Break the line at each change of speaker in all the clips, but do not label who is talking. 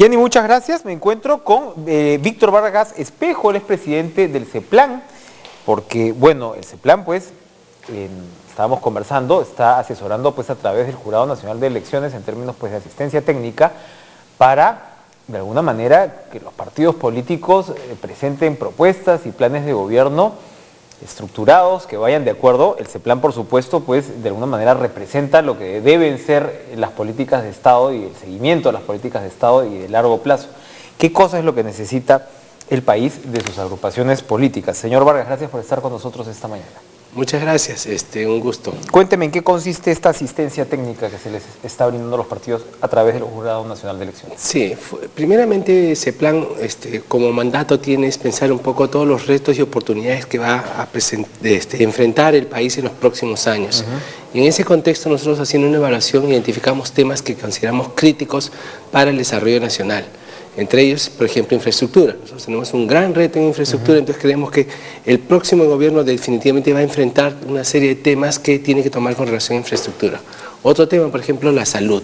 Yanni, muchas gracias. Me encuentro con Víctor Vargas Espejo, él es presidente del CEPLAN, porque, bueno, el CEPLAN, pues, estábamos conversando, está asesorando, pues, a través del Jurado Nacional de Elecciones en términos, pues, de asistencia técnica para, de alguna manera, que los partidos políticos presenten propuestas y planes de gobierno estructurados, que vayan de acuerdo. El CEPLAN, por supuesto, pues de alguna manera representa lo que deben ser las políticas de Estado y el seguimiento a las políticas de Estado y de largo plazo. ¿Qué cosa es lo que necesita el país de sus agrupaciones políticas? Señor Vargas, gracias por estar con nosotros esta mañana.
Muchas gracias, un gusto.
Cuénteme en qué consiste esta asistencia técnica que se les está brindando a los partidos a través del Jurado Nacional de Elecciones.
Sí, primeramente CEPLAN como mandato tiene es pensar un poco todos los retos y oportunidades que va a enfrentar el país en los próximos años. Y en ese contexto nosotros, haciendo una evaluación, identificamos temas que consideramos críticos para el desarrollo nacional. Entre ellos, por ejemplo, infraestructura. Nosotros tenemos un gran reto en infraestructura, entonces creemos que el próximo gobierno definitivamente va a enfrentar una serie de temas que tiene que tomar con relación a infraestructura. Otro tema, por ejemplo, la salud,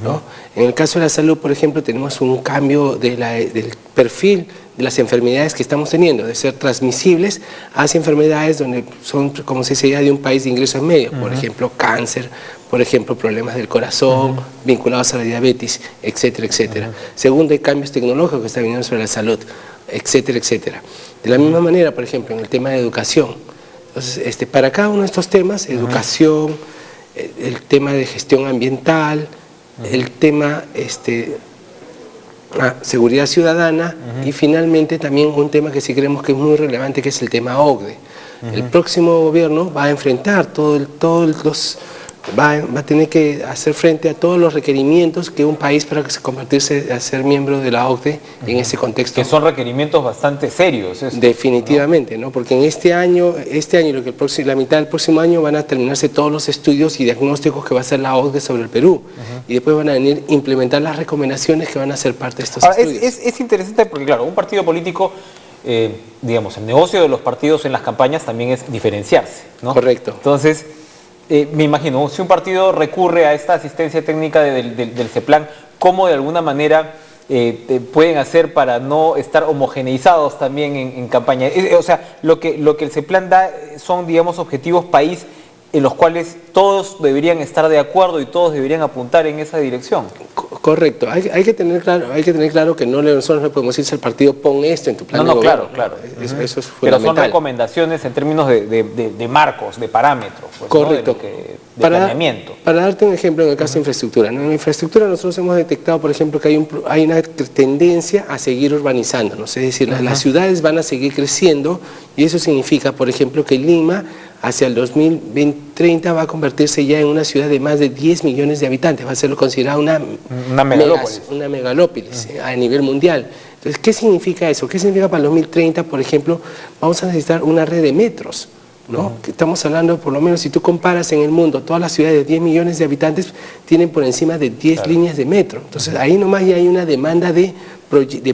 ¿no? En el caso de la salud, por ejemplo, tenemos un cambio del perfil de las enfermedades que estamos teniendo, de ser transmisibles hacia enfermedades donde son, como se dice ya, de un país de ingresos medios, por ejemplo, cáncer, por ejemplo, problemas del corazón, vinculados a la diabetes, etcétera, etcétera. Segundo, hay cambios tecnológicos que están viniendo sobre la salud, etcétera, etcétera. De la misma manera, por ejemplo, en el tema de educación. Entonces, para cada uno de estos temas, educación, el tema de gestión ambiental, el tema seguridad ciudadana y finalmente también un tema que sí creemos que es muy relevante, que es el tema OCDE. El próximo gobierno va a enfrentar va a tener que hacer frente a todos los requerimientos que un país para convertirse a ser miembro de la OCDE en ese contexto.
Que son requerimientos bastante serios.
Definitivamente, ¿no? Porque en este año y la mitad del próximo año van a terminarse todos los estudios y diagnósticos que va a hacer la OCDE sobre el Perú. Y después van a venir a implementar las recomendaciones que van a ser parte de estos estudios.
Es interesante porque, claro, un partido político, digamos, el negocio de los partidos en las campañas también es diferenciarse, ¿no?
Correcto.
Entonces, me imagino, si un partido recurre a esta asistencia técnica del CEPLAN, ¿cómo de alguna manera pueden hacer para no estar homogeneizados también en campaña? O sea, lo que el CEPLAN da son, digamos, objetivos país en los cuales todos deberían estar de acuerdo y todos deberían apuntar en esa dirección.
Correcto. Hay que tener claro que nosotros no podemos decirse al partido, pon esto en tu plan de gobierno.
Claro.
Eso es fundamental.
Pero son recomendaciones en términos de marcos, de parámetros, pues,
correcto,
¿no? de planeamiento.
Para darte un ejemplo en el caso de infraestructura, ¿no? En infraestructura nosotros hemos detectado, por ejemplo, que hay una tendencia a seguir urbanizándonos, es decir, las ciudades van a seguir creciendo y eso significa, por ejemplo, que Lima hacia el 2030 va a convertirse ya en una ciudad de más de 10 millones de habitantes, va a ser considerada una megalópolis a nivel mundial. Entonces, ¿qué significa eso? ¿Qué significa para el 2030, por ejemplo? Vamos a necesitar una red de metros, ¿no? Estamos hablando, por lo menos, si tú comparas en el mundo, todas las ciudades de 10 millones de habitantes tienen por encima de 10 líneas de metro. Entonces, ahí nomás ya hay una demanda de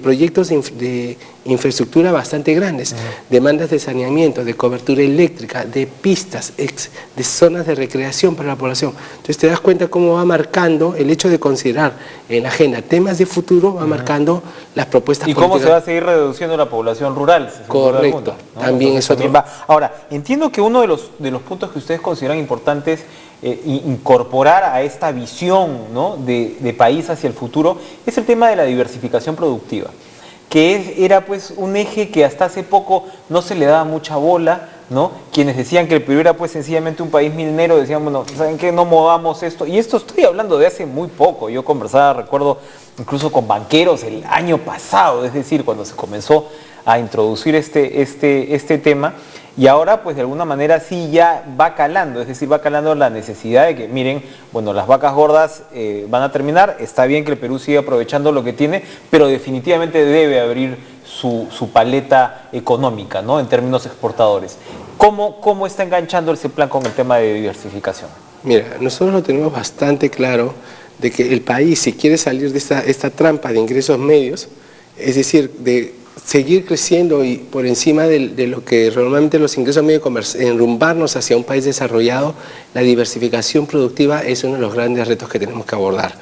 proyectos de infraestructura bastante grandes, demandas de saneamiento, de cobertura eléctrica, de pistas, de zonas de recreación para la población. Entonces te das cuenta cómo va marcando el hecho de considerar en la agenda temas de futuro, va marcando las propuestas políticas.
¿Y cómo se va a seguir reduciendo la población rural?
Correcto,
¿no?
También eso
también va. Ahora, entiendo que uno de los puntos que ustedes consideran importantes incorporar a esta visión, ¿no? de país hacia el futuro es el tema de la diversificación productiva, que era pues un eje que hasta hace poco no se le daba mucha bola, ¿no? Quienes decían que el Perú era pues sencillamente un país minero decían, bueno, ¿saben qué? No movamos esto. Y esto estoy hablando de hace muy poco. Yo conversaba, recuerdo, incluso con banqueros el año pasado, es decir, cuando se comenzó a introducir este tema. Y ahora, pues de alguna manera sí ya va calando, es decir, va calando la necesidad de que, miren, bueno, las vacas gordas van a terminar, está bien que el Perú siga aprovechando lo que tiene, pero definitivamente debe abrir su paleta económica, ¿no? En términos exportadores. ¿Cómo está enganchando ese plan con el tema de diversificación?
Mira, nosotros lo tenemos bastante claro de que el país, si quiere salir de esta trampa de ingresos medios, es decir, de seguir creciendo y por encima de lo que normalmente los ingresos medio enrumbarnos hacia un país desarrollado, la diversificación productiva es uno de los grandes retos que tenemos que abordar.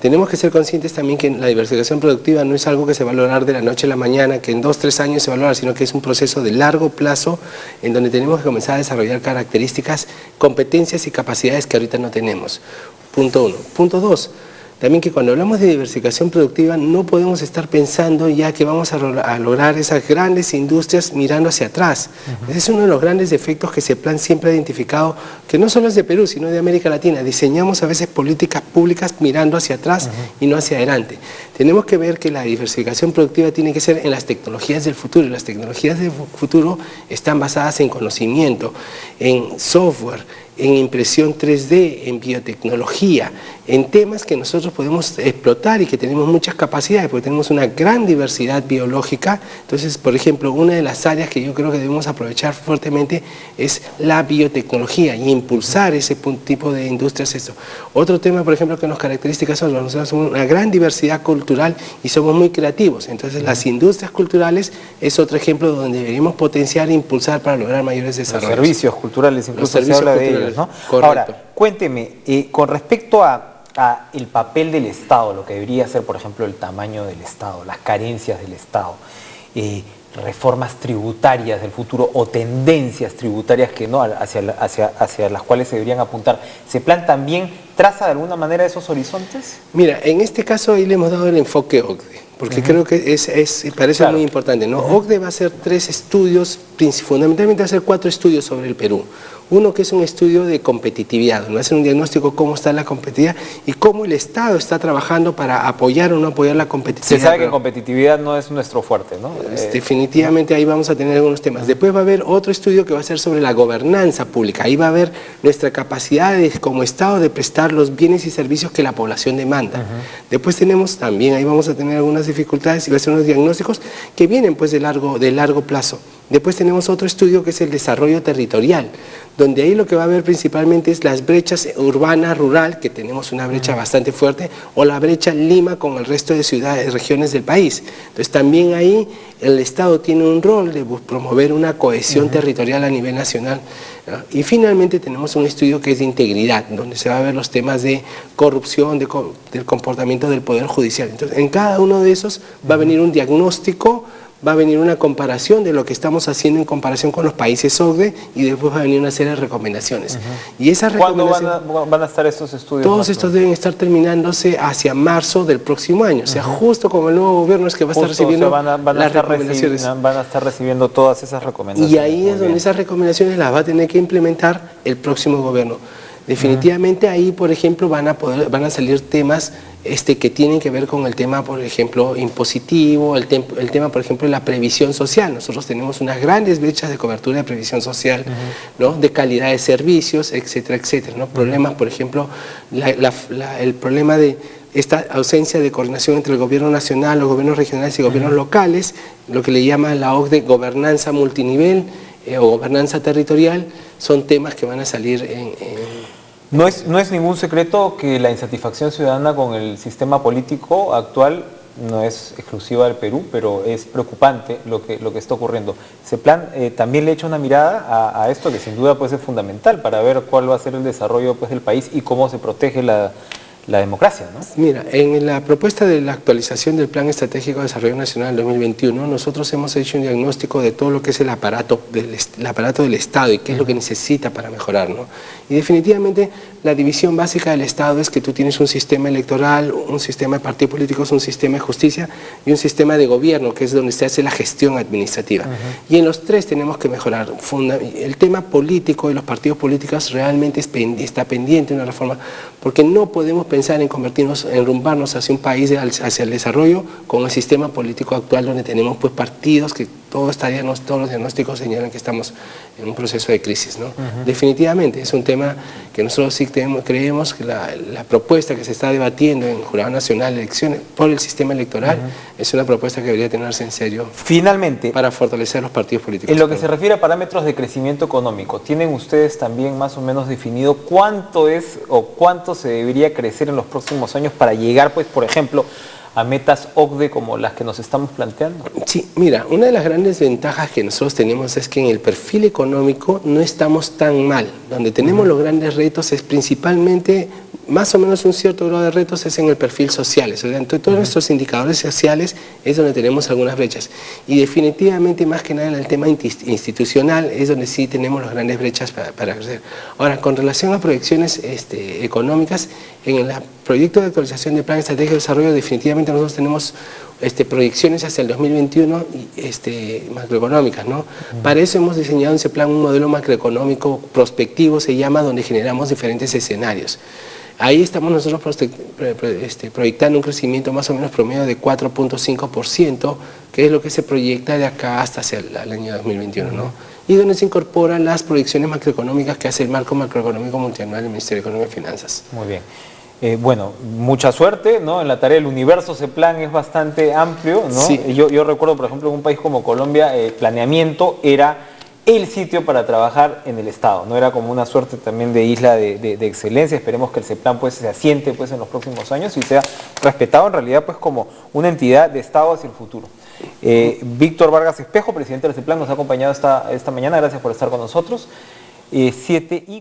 Tenemos que ser conscientes también que la diversificación productiva no es algo que se va a lograr de la noche a la mañana, que en 2 o 3 años se va a lograr, sino que es un proceso de largo plazo en donde tenemos que comenzar a desarrollar características, competencias y capacidades que ahorita no tenemos. Punto 1. Punto 2. También que cuando hablamos de diversificación productiva no podemos estar pensando ya que vamos a lograr esas grandes industrias mirando hacia atrás. Ese es uno de los grandes defectos que CEPLAN siempre ha identificado, que no solo es de Perú, sino de América Latina. Diseñamos a veces políticas públicas mirando hacia atrás y no hacia adelante. Tenemos que ver que la diversificación productiva tiene que ser en las tecnologías del futuro. Y las tecnologías del futuro están basadas en conocimiento, en software, en impresión 3D, en biotecnología, en temas que nosotros podemos explotar y que tenemos muchas capacidades, porque tenemos una gran diversidad biológica. Entonces, por ejemplo, una de las áreas que yo creo que debemos aprovechar fuertemente es la biotecnología y impulsar ese tipo de industrias. Otro tema, por ejemplo, que nos caracteriza son nosotros somos una gran diversidad cultural y somos muy creativos. Entonces, las industrias culturales es otro ejemplo donde deberíamos potenciar e impulsar para lograr mayores desarrollos.
Los servicios culturales, incluso se habla de ellos, ¿no?
Correcto.
Ahora, cuénteme, con respecto a el papel del Estado, lo que debería ser, por ejemplo, el tamaño del Estado, las carencias del Estado, reformas tributarias del futuro o tendencias tributarias que no hacia las cuales se deberían apuntar, ¿CEPLAN también traza de alguna manera esos horizontes?
Mira, en este caso ahí le hemos dado el enfoque OCDE, porque creo que parece muy importante, ¿no? OCDE va a hacer 3 estudios, fundamentalmente va a hacer 4 estudios sobre el Perú. Uno que es un estudio de competitividad, donde va a hacer un diagnóstico de cómo está la competitividad y cómo el Estado está trabajando para apoyar o no apoyar la competitividad.
Se sabe que competitividad no es nuestro fuerte, ¿no?
Definitivamente ahí vamos a tener algunos temas. Después va a haber otro estudio que va a ser sobre la gobernanza pública. Ahí va a haber nuestra capacidad como Estado de prestar los bienes y servicios que la población demanda. Después tenemos también, ahí vamos a tener algunas dificultades y va a ser unos diagnósticos que vienen pues de largo plazo. Después tenemos otro estudio que es el desarrollo territorial, donde ahí lo que va a haber principalmente es las brechas urbana-rural, que tenemos una brecha bastante fuerte, o la brecha Lima con el resto de ciudades, regiones del país. Entonces también ahí el Estado tiene un rol de promover una cohesión territorial a nivel nacional. Y finalmente tenemos un estudio que es de integridad, donde se va a ver los temas de corrupción, del comportamiento del Poder Judicial. Entonces en cada uno de esos va a venir un diagnóstico, va a venir una comparación de lo que estamos haciendo en comparación con los países OCDE y después va a venir una serie de recomendaciones. Y esas recomendaciones,
¿cuándo van a estar esos estudios?
Todos estos deben estar terminándose hacia marzo del próximo año, o sea, justo como el nuevo gobierno es que va a estar recibiendo las recomendaciones.
Van a estar recibiendo todas esas recomendaciones.
Y ahí es donde esas recomendaciones las va a tener que implementar el próximo gobierno. Definitivamente ahí, por ejemplo, van a salir temas que tienen que ver con el tema, por ejemplo, impositivo, el tema, por ejemplo, de la previsión social. Nosotros tenemos unas grandes brechas de cobertura de previsión social, ¿no? De calidad de servicios, etcétera, etcétera, ¿no? Problemas, por ejemplo, el problema de esta ausencia de coordinación entre el gobierno nacional, los gobiernos regionales y gobiernos locales, lo que le llama la OCDE gobernanza multinivel o gobernanza territorial, son temas que van a salir
No es ningún secreto que la insatisfacción ciudadana con el sistema político actual no es exclusiva del Perú, pero es preocupante lo que está ocurriendo. CEPLAN también le echa una mirada a esto, que sin duda pues, es fundamental para ver cuál va a ser el desarrollo pues, del país y cómo se protege la democracia, ¿no?
Mira, en la propuesta de la actualización del Plan Estratégico de Desarrollo Nacional 2021, nosotros hemos hecho un diagnóstico de todo lo que es el aparato del Estado y qué es lo que necesita para mejorar, ¿no? Y definitivamente la división básica del Estado es que tú tienes un sistema electoral, un sistema de partidos políticos, un sistema de justicia y un sistema de gobierno, que es donde se hace la gestión administrativa. Y en los 3 tenemos que mejorar. El tema político de los partidos políticos realmente está pendiente de una reforma, porque no podemos pensar en enrumbarnos hacia un país, hacia el desarrollo, con el sistema político actual donde tenemos pues partidos que todos los diagnósticos señalan que estamos en un proceso de crisis, ¿no? Definitivamente es un tema que nosotros sí creemos que la propuesta que se está debatiendo en Jurado Nacional de Elecciones por el sistema electoral es una propuesta que debería tenerse en serio.
Finalmente,
para fortalecer los partidos políticos.
En lo que se refiere a parámetros de crecimiento económico, ¿tienen ustedes también más o menos definido cuánto es o cuánto se debería crecer en los próximos años para llegar, pues, por ejemplo, a metas OCDE como las que nos estamos planteando?
Sí, mira, una de las grandes ventajas que nosotros tenemos es que en el perfil económico no estamos tan mal. Donde tenemos los grandes retos es principalmente, más o menos un cierto grado de retos es en el perfil social. O sea, en todos nuestros indicadores sociales es donde tenemos algunas brechas. Y definitivamente, más que nada en el tema institucional, es donde sí tenemos las grandes brechas para crecer. Ahora, con relación a proyecciones económicas, en el proyecto de actualización del Plan Estratégico de Desarrollo, definitivamente nosotros tenemos proyecciones hacia el 2021 macroeconómicas, ¿no? Para eso hemos diseñado en ese plan un modelo macroeconómico prospectivo, se llama, donde generamos diferentes escenarios. Ahí estamos nosotros proyectando un crecimiento más o menos promedio de 4.5%, que es lo que se proyecta de acá hasta hacia el año 2021, ¿no? Y donde se incorporan las proyecciones macroeconómicas que hace el marco macroeconómico multianual del Ministerio de Economía y Finanzas.
Muy bien. Bueno, mucha suerte, ¿no? En la tarea del universo ese plan es bastante amplio, ¿no?
Sí.
Yo recuerdo, por ejemplo, en un país como Colombia, planeamiento era el sitio para trabajar en el Estado, ¿no? Era como una suerte también de isla de excelencia. Esperemos que el CEPLAN pues se asiente pues en los próximos años y sea respetado en realidad pues como una entidad de Estado hacia el futuro. Víctor Vargas Espejo, presidente del CEPLAN, nos ha acompañado esta mañana. Gracias por estar con nosotros. 7 y